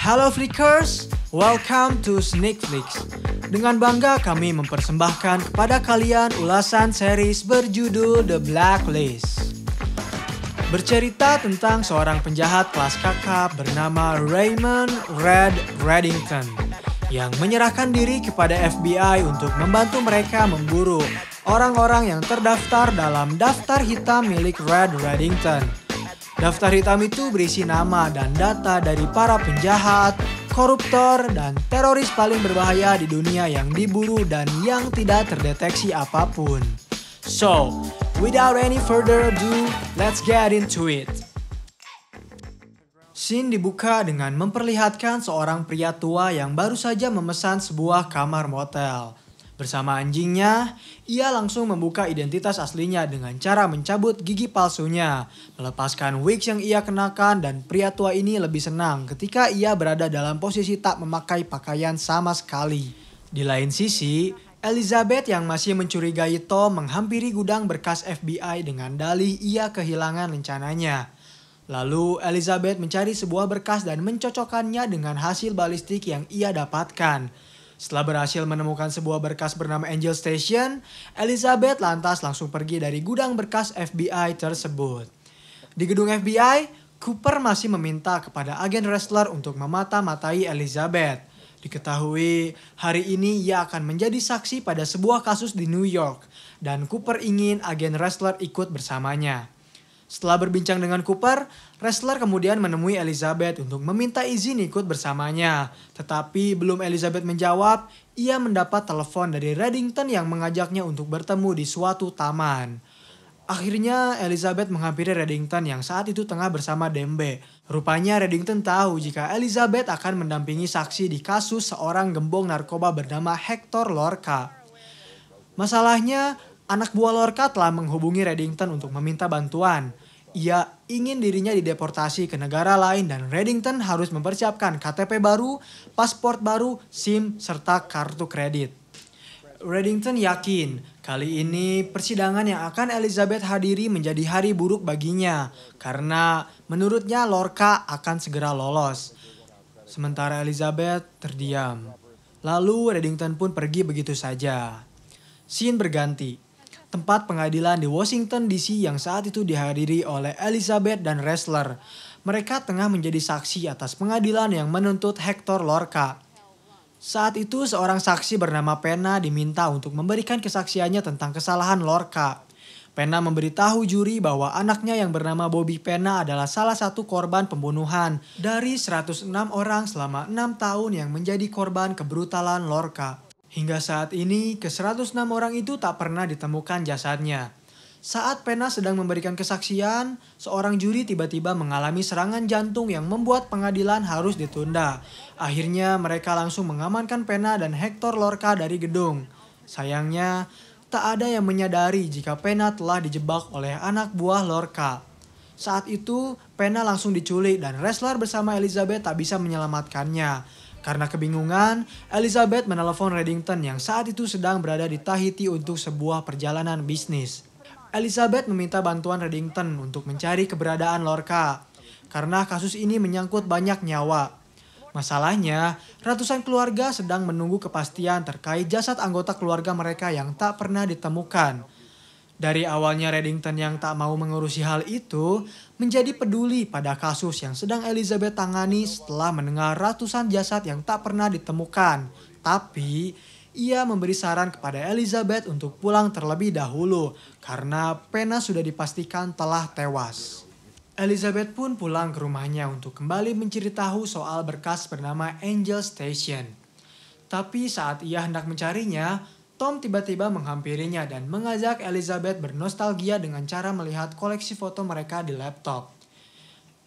Halo Flickers, welcome to Sneak Flicks. Dengan bangga kami mempersembahkan kepada kalian ulasan series berjudul The Blacklist. Bercerita tentang seorang penjahat kelas kakap bernama Raymond Red Reddington yang menyerahkan diri kepada FBI untuk membantu mereka memburu orang-orang yang terdaftar dalam daftar hitam milik Red Reddington. Daftar hitam itu berisi nama dan data dari para penjahat, koruptor, dan teroris paling berbahaya di dunia yang diburu dan yang tidak terdeteksi apapun. So, without any further ado, let's get into it. Scene dibuka dengan memperlihatkan seorang pria tua yang baru saja memesan sebuah kamar motel. Bersama anjingnya, ia langsung membuka identitas aslinya dengan cara mencabut gigi palsunya, melepaskan wigs yang ia kenakan, dan pria tua ini lebih senang ketika ia berada dalam posisi tak memakai pakaian sama sekali. Di lain sisi, Elizabeth yang masih mencurigai Tom menghampiri gudang berkas FBI dengan dalih ia kehilangan rencananya. Lalu Elizabeth mencari sebuah berkas dan mencocokkannya dengan hasil balistik yang ia dapatkan. Setelah berhasil menemukan sebuah berkas bernama Angel Station, Elizabeth lantas langsung pergi dari gudang berkas FBI tersebut. Di gedung FBI, Cooper masih meminta kepada agen Ressler untuk memata-matai Elizabeth. Diketahui hari ini ia akan menjadi saksi pada sebuah kasus di New York, dan Cooper ingin agen Ressler ikut bersamanya. Setelah berbincang dengan Cooper, Ressler kemudian menemui Elizabeth untuk meminta izin ikut bersamanya. Tetapi belum Elizabeth menjawab, ia mendapat telepon dari Reddington yang mengajaknya untuk bertemu di suatu taman. Akhirnya Elizabeth menghampiri Reddington yang saat itu tengah bersama Dembe. Rupanya Reddington tahu jika Elizabeth akan mendampingi saksi di kasus seorang gembong narkoba bernama Hector Lorca. Masalahnya, anak buah Lorca telah menghubungi Reddington untuk meminta bantuan. Ia ingin dirinya dideportasi ke negara lain dan Reddington harus mempersiapkan KTP baru, paspor baru, SIM, serta kartu kredit. Reddington yakin kali ini persidangan yang akan Elizabeth hadiri menjadi hari buruk baginya karena menurutnya Lorca akan segera lolos. Sementara Elizabeth terdiam. Lalu Reddington pun pergi begitu saja. Scene berganti. Tempat pengadilan di Washington DC yang saat itu dihadiri oleh Elizabeth dan Ressler. Mereka tengah menjadi saksi atas pengadilan yang menuntut Hector Lorca. Saat itu seorang saksi bernama Pena diminta untuk memberikan kesaksiannya tentang kesalahan Lorca. Pena memberitahu juri bahwa anaknya yang bernama Bobby Pena adalah salah satu korban pembunuhan dari 106 orang selama 6 tahun yang menjadi korban kebrutalan Lorca. Hingga saat ini, ke-106 orang itu tak pernah ditemukan jasadnya. Saat Pena sedang memberikan kesaksian, seorang juri tiba-tiba mengalami serangan jantung yang membuat pengadilan harus ditunda. Akhirnya mereka langsung mengamankan Pena dan Hector Lorca dari gedung. Sayangnya, tak ada yang menyadari jika Pena telah dijebak oleh anak buah Lorca. Saat itu, Pena langsung diculik dan Ressler bersama Elizabeth tak bisa menyelamatkannya. Karena kebingungan, Elizabeth menelepon Reddington yang saat itu sedang berada di Tahiti untuk sebuah perjalanan bisnis. Elizabeth meminta bantuan Reddington untuk mencari keberadaan Lorca, karena kasus ini menyangkut banyak nyawa. Masalahnya, ratusan keluarga sedang menunggu kepastian terkait jasad anggota keluarga mereka yang tak pernah ditemukan. Dari awalnya Reddington yang tak mau mengurusi hal itu, menjadi peduli pada kasus yang sedang Elizabeth tangani setelah mendengar ratusan jasad yang tak pernah ditemukan. Tapi, ia memberi saran kepada Elizabeth untuk pulang terlebih dahulu karena Pena sudah dipastikan telah tewas. Elizabeth pun pulang ke rumahnya untuk kembali menceritahu soal berkas bernama Angel Station. Tapi saat ia hendak mencarinya, Tom tiba-tiba menghampirinya dan mengajak Elizabeth bernostalgia dengan cara melihat koleksi foto mereka di laptop.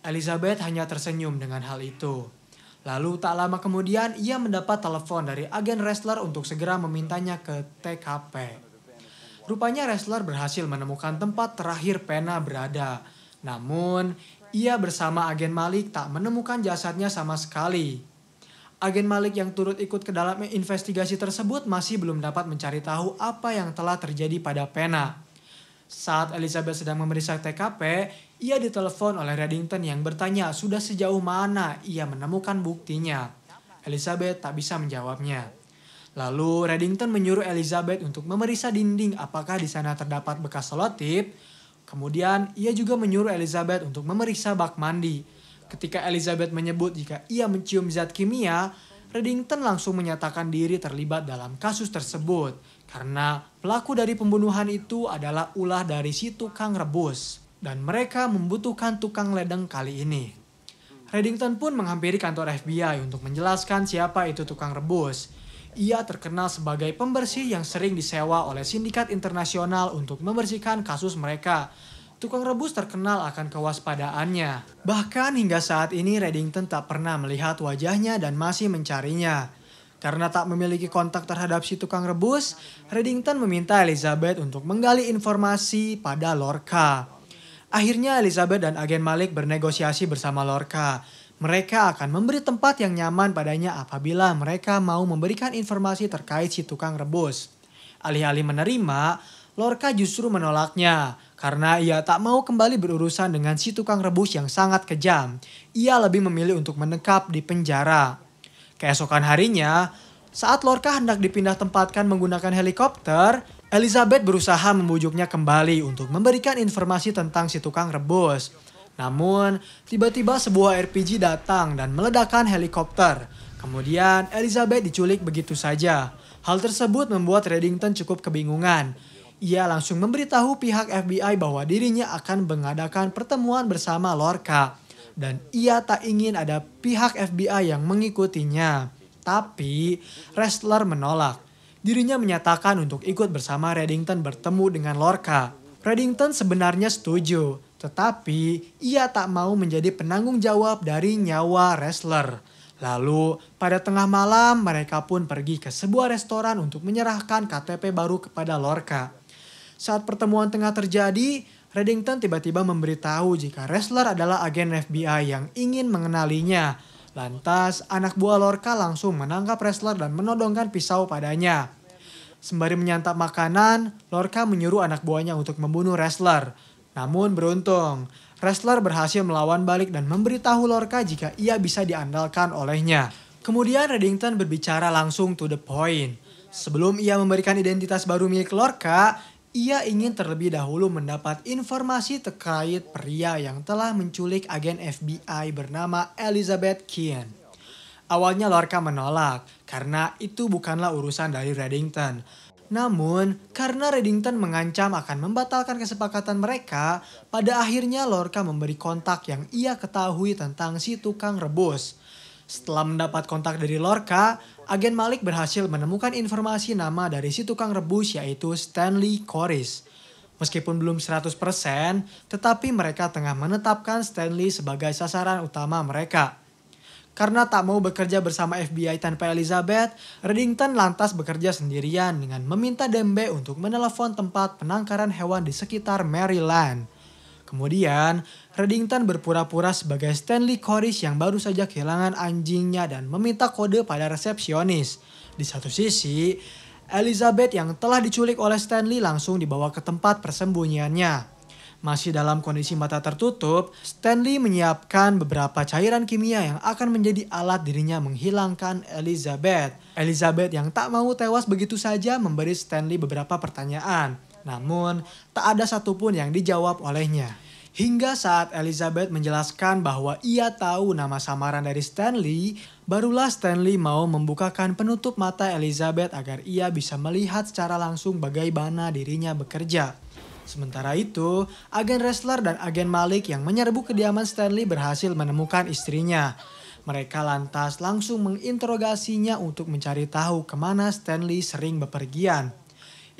Elizabeth hanya tersenyum dengan hal itu. Lalu tak lama kemudian ia mendapat telepon dari agen Ressler untuk segera memintanya ke TKP. Rupanya Ressler berhasil menemukan tempat terakhir Pena berada. Namun, ia bersama agen Malik tak menemukan jasadnya sama sekali. Agen Malik yang turut ikut ke dalam investigasi tersebut masih belum dapat mencari tahu apa yang telah terjadi pada Pena. Saat Elizabeth sedang memeriksa TKP, Ia ditelepon oleh Reddington yang bertanya sudah sejauh mana ia menemukan buktinya. Elizabeth tak bisa menjawabnya. Lalu Reddington menyuruh Elizabeth untuk memeriksa dinding apakah di sana terdapat bekas selotip. Kemudian ia juga menyuruh Elizabeth untuk memeriksa bak mandi. Ketika Elizabeth menyebut jika ia mencium zat kimia, Reddington langsung menyatakan diri terlibat dalam kasus tersebut. Karena pelaku dari pembunuhan itu adalah ulah dari si tukang rebus. Dan mereka membutuhkan tukang ledeng kali ini. Reddington pun menghampiri kantor FBI untuk menjelaskan siapa itu tukang rebus. Ia terkenal sebagai pembersih yang sering disewa oleh sindikat internasional untuk membersihkan kasus mereka. Tukang rebus terkenal akan kewaspadaannya. Bahkan hingga saat ini Reddington tak pernah melihat wajahnya dan masih mencarinya. Karena tak memiliki kontak terhadap si tukang rebus, Reddington meminta Elizabeth untuk menggali informasi pada Lorca. Akhirnya Elizabeth dan agen Malik bernegosiasi bersama Lorca. Mereka akan memberi tempat yang nyaman padanya apabila mereka mau memberikan informasi terkait si tukang rebus. Alih-alih menerima, Lorca justru menolaknya karena ia tak mau kembali berurusan dengan si tukang rebus yang sangat kejam. Ia lebih memilih untuk menetap di penjara. Keesokan harinya, saat Lorca hendak dipindah tempatkan menggunakan helikopter, Elizabeth berusaha membujuknya kembali untuk memberikan informasi tentang si tukang rebus. Namun, tiba-tiba sebuah RPG datang dan meledakkan helikopter. Kemudian, Elizabeth diculik begitu saja. Hal tersebut membuat Reddington cukup kebingungan. Ia langsung memberitahu pihak FBI bahwa dirinya akan mengadakan pertemuan bersama Lorca. Dan ia tak ingin ada pihak FBI yang mengikutinya. Tapi, Ressler menolak. Dirinya menyatakan untuk ikut bersama Reddington bertemu dengan Lorca. Reddington sebenarnya setuju, tetapi ia tak mau menjadi penanggung jawab dari nyawa Ressler. Lalu, pada tengah malam mereka pun pergi ke sebuah restoran untuk menyerahkan KTP baru kepada Lorca. Saat pertemuan tengah terjadi, Reddington tiba-tiba memberitahu jika Ressler adalah agen FBI yang ingin mengenalinya. Lantas, anak buah Lorca langsung menangkap Ressler dan menodongkan pisau padanya. Sembari menyantap makanan, Lorca menyuruh anak buahnya untuk membunuh Ressler. Namun beruntung, Ressler berhasil melawan balik dan memberitahu Lorca jika ia bisa diandalkan olehnya. Kemudian Reddington berbicara langsung to the point. Sebelum ia memberikan identitas baru milik Lorca, ia ingin terlebih dahulu mendapat informasi terkait pria yang telah menculik agen FBI bernama Elizabeth Keane. Awalnya Lorca menolak karena itu bukanlah urusan dari Reddington. Namun, karena Reddington mengancam akan membatalkan kesepakatan mereka, pada akhirnya Lorca memberi kontak yang ia ketahui tentang si tukang rebus. Setelah mendapat kontak dari Lorca, agen Malik berhasil menemukan informasi nama dari si tukang rebus yaitu Stanley Koris. Meskipun belum 100%, tetapi mereka tengah menetapkan Stanley sebagai sasaran utama mereka. Karena tak mau bekerja bersama FBI tanpa Elizabeth, Reddington lantas bekerja sendirian dengan meminta Dembe untuk menelepon tempat penangkaran hewan di sekitar Maryland. Kemudian, Reddington berpura-pura sebagai Stanley Koris yang baru saja kehilangan anjingnya dan meminta kode pada resepsionis. Di satu sisi, Elizabeth yang telah diculik oleh Stanley langsung dibawa ke tempat persembunyiannya. Masih dalam kondisi mata tertutup, Stanley menyiapkan beberapa cairan kimia yang akan menjadi alat dirinya menghilangkan Elizabeth. Elizabeth yang tak mau tewas begitu saja memberi Stanley beberapa pertanyaan. Namun, tak ada satupun yang dijawab olehnya. Hingga saat Elizabeth menjelaskan bahwa ia tahu nama samaran dari Stanley, barulah Stanley mau membukakan penutup mata Elizabeth agar ia bisa melihat secara langsung bagaimana dirinya bekerja. Sementara itu, agen Ressler dan agen Malik yang menyerbu kediaman Stanley berhasil menemukan istrinya. Mereka lantas langsung menginterogasinya untuk mencari tahu kemana Stanley sering bepergian.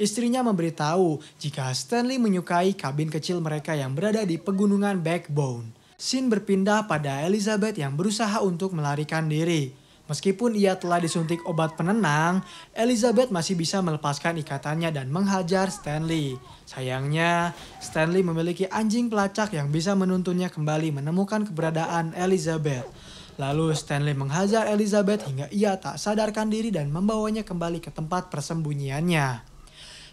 Istrinya memberitahu jika Stanley menyukai kabin kecil mereka yang berada di pegunungan Backbone. Scene berpindah pada Elizabeth yang berusaha untuk melarikan diri. Meskipun ia telah disuntik obat penenang, Elizabeth masih bisa melepaskan ikatannya dan menghajar Stanley. Sayangnya, Stanley memiliki anjing pelacak yang bisa menuntunnya kembali menemukan keberadaan Elizabeth. Lalu Stanley menghajar Elizabeth hingga ia tak sadarkan diri dan membawanya kembali ke tempat persembunyiannya.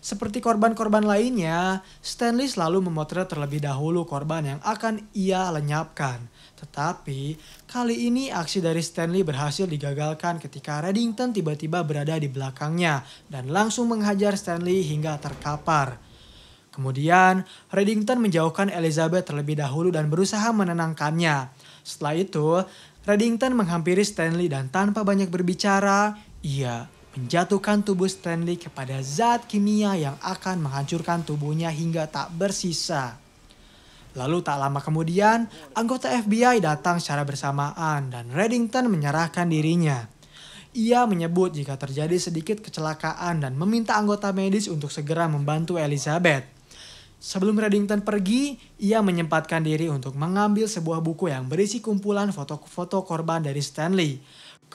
Seperti korban-korban lainnya, Stanley selalu memotret terlebih dahulu korban yang akan ia lenyapkan. Tetapi, kali ini aksi dari Stanley berhasil digagalkan ketika Reddington tiba-tiba berada di belakangnya dan langsung menghajar Stanley hingga terkapar. Kemudian, Reddington menjauhkan Elizabeth terlebih dahulu dan berusaha menenangkannya. Setelah itu, Reddington menghampiri Stanley dan tanpa banyak berbicara, ia menjatuhkan tubuh Stanley kepada zat kimia yang akan menghancurkan tubuhnya hingga tak bersisa. Lalu tak lama kemudian, anggota FBI datang secara bersamaan dan Reddington menyerahkan dirinya. Ia menyebut jika terjadi sedikit kecelakaan dan meminta anggota medis untuk segera membantu Elizabeth. Sebelum Reddington pergi, ia menyempatkan diri untuk mengambil sebuah buku yang berisi kumpulan foto-foto korban dari Stanley.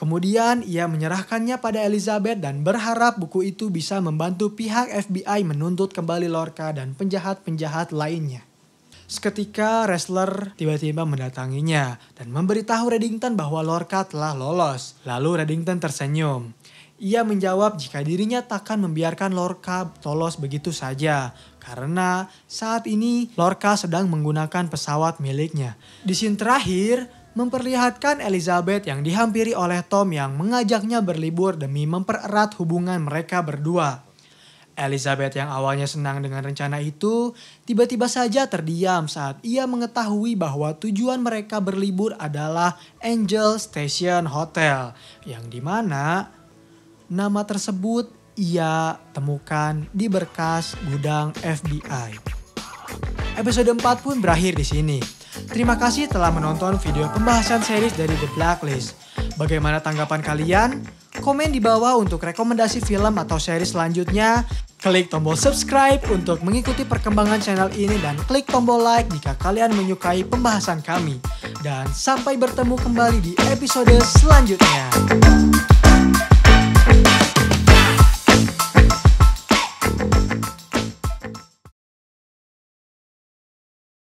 Kemudian ia menyerahkannya pada Elizabeth dan berharap buku itu bisa membantu pihak FBI menuntut kembali Lorca dan penjahat-penjahat lainnya. Seketika wrestler tiba-tiba mendatanginya dan memberitahu Reddington bahwa Lorca telah lolos. Lalu Reddington tersenyum. Ia menjawab jika dirinya takkan membiarkan Lorca lolos begitu saja. Karena saat ini Lorca sedang menggunakan pesawat miliknya. Di scene terakhir, memperlihatkan Elizabeth yang dihampiri oleh Tom yang mengajaknya berlibur demi mempererat hubungan mereka berdua. Elizabeth yang awalnya senang dengan rencana itu, tiba-tiba saja terdiam saat ia mengetahui bahwa tujuan mereka berlibur adalah Angel Station Hotel, yang dimana nama tersebut ia temukan di berkas gudang FBI. Episode 4 pun berakhir di sini. Terima kasih telah menonton video pembahasan series dari The Blacklist. Bagaimana tanggapan kalian? Komen di bawah untuk rekomendasi film atau series selanjutnya. Klik tombol subscribe untuk mengikuti perkembangan channel ini dan klik tombol like jika kalian menyukai pembahasan kami. Dan sampai bertemu kembali di episode selanjutnya.